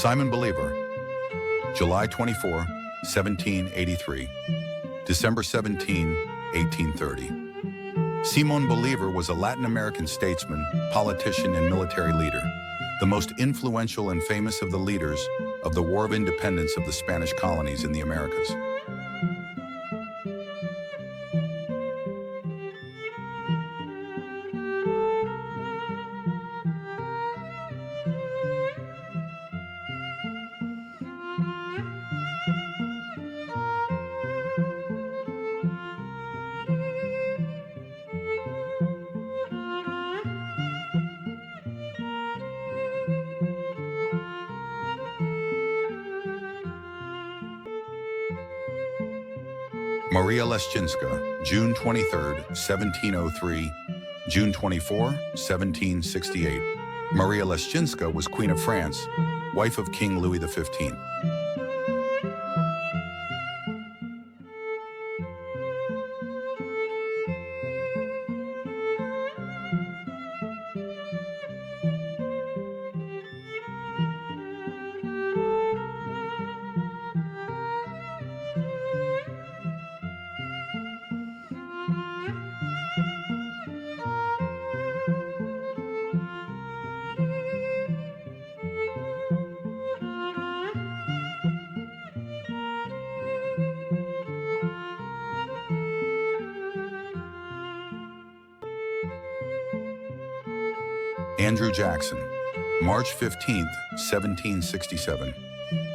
Simon Bolivar, July 24, 1783, December 17, 1830. Simón Bolívar was a Latin American statesman, politician, and military leader, the most influential and famous of the leaders of the War of Independence of the Spanish colonies in the Americas. Maria Leszczyńska, June 23, 1703, June 24, 1768. Maria Leszczyńska was Queen of France, wife of King Louis XV. Andrew Jackson, March 15, 1767,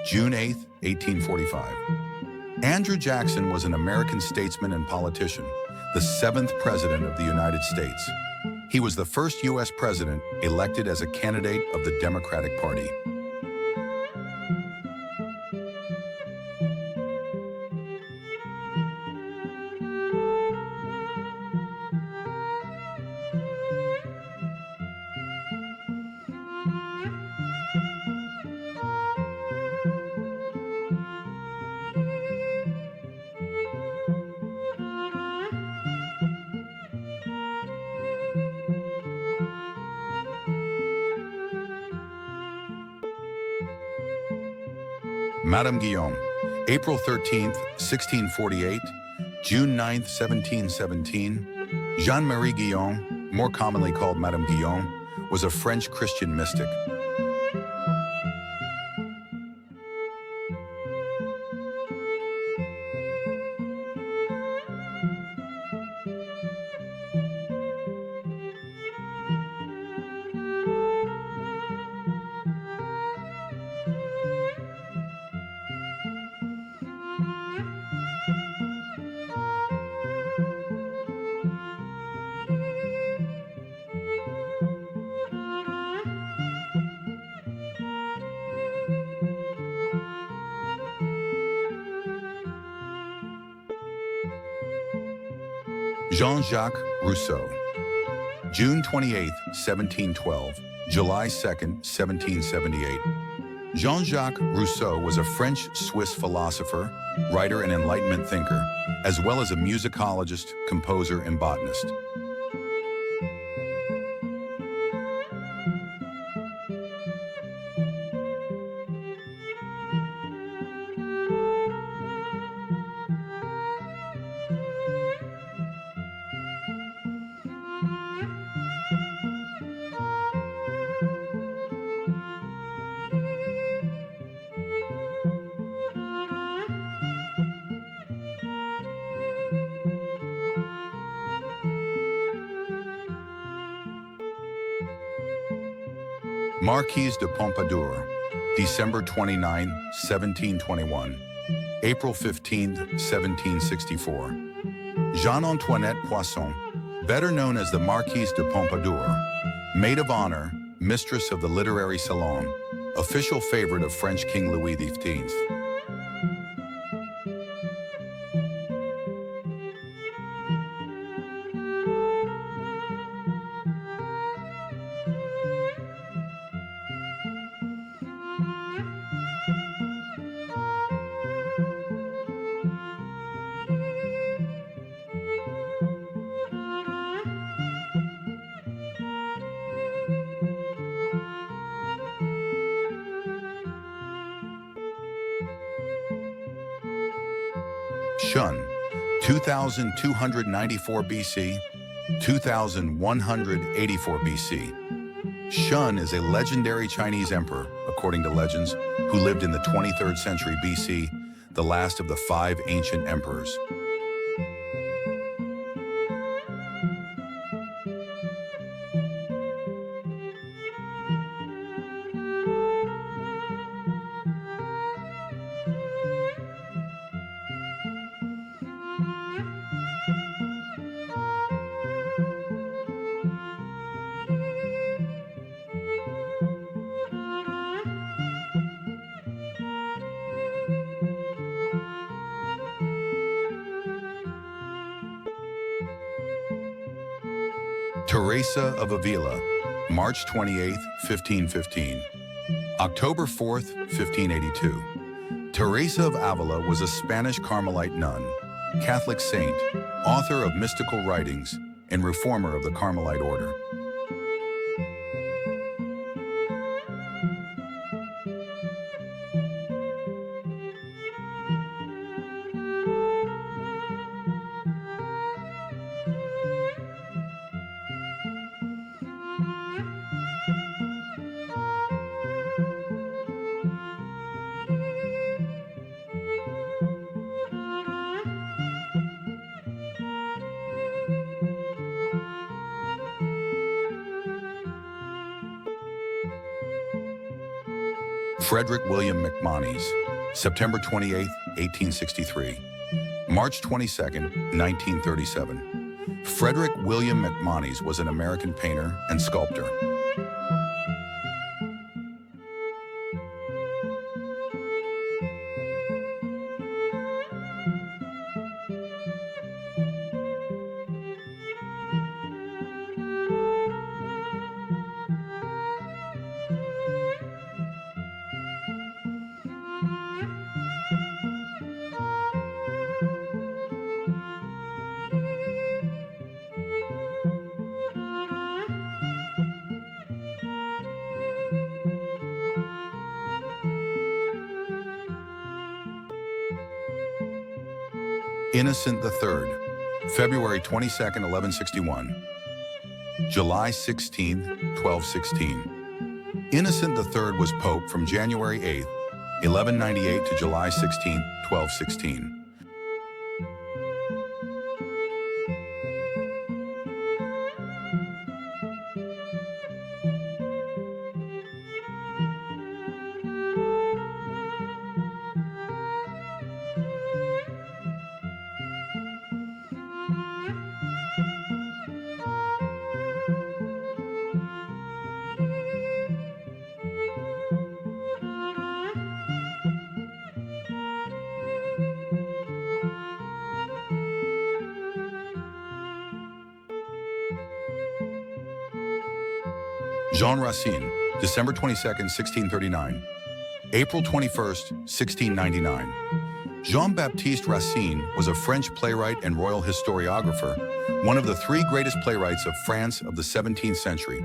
June 8, 1845. Andrew Jackson was an American statesman and politician, the 7th President of the United States. He was the first U.S. president elected as a candidate of the Democratic Party. Madame Guillaume, April 13, 1648, June 9, 1717. Jeanne-Marie Guillaume, more commonly called Madame Guillaume, was a French Christian mystic. Jean-Jacques Rousseau, June 28, 1712, July 2, 1778. Jean-Jacques Rousseau was a French-Swiss philosopher, writer, and Enlightenment thinker, as well as a musicologist, composer, and botanist. Marquise de Pompadour, December 29, 1721, April 15, 1764. Jean-Antoinette Poisson, better known as the Marquise de Pompadour, maid of honor, mistress of the literary salon, official favorite of French King Louis XV. Shun, 2294 BC, 2184 BC. Shun is a legendary Chinese emperor, according to legends, who lived in the 23rd century BC, the last of the 5 ancient emperors. Teresa of Avila, March 28, 1515. October 4th, 1582. Teresa of Avila was a Spanish Carmelite nun, Catholic saint, author of mystical writings, and reformer of the Carmelite order. Frederick William McMonnies, September 28, 1863. March 22, 1937. Frederick William McMonnies was an American painter and sculptor. Innocent III, February 22, 1161. July 16, 1216. Innocent III was Pope from January 8, 1198 to July 16, 1216. Jean Racine, December 22, 1639. April 21, 1699. Jean-Baptiste Racine was a French playwright and royal historiographer, one of the 3 greatest playwrights of France of the 17th century.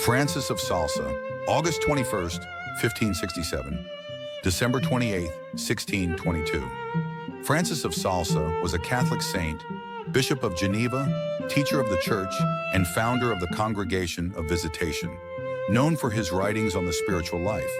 Francis of Salsa, August 21st, 1567. December 28th, 1622. Francis of Salsa was a Catholic saint, Bishop of Geneva, teacher of the Church, and founder of the Congregation of Visitation, known for his writings on the spiritual life.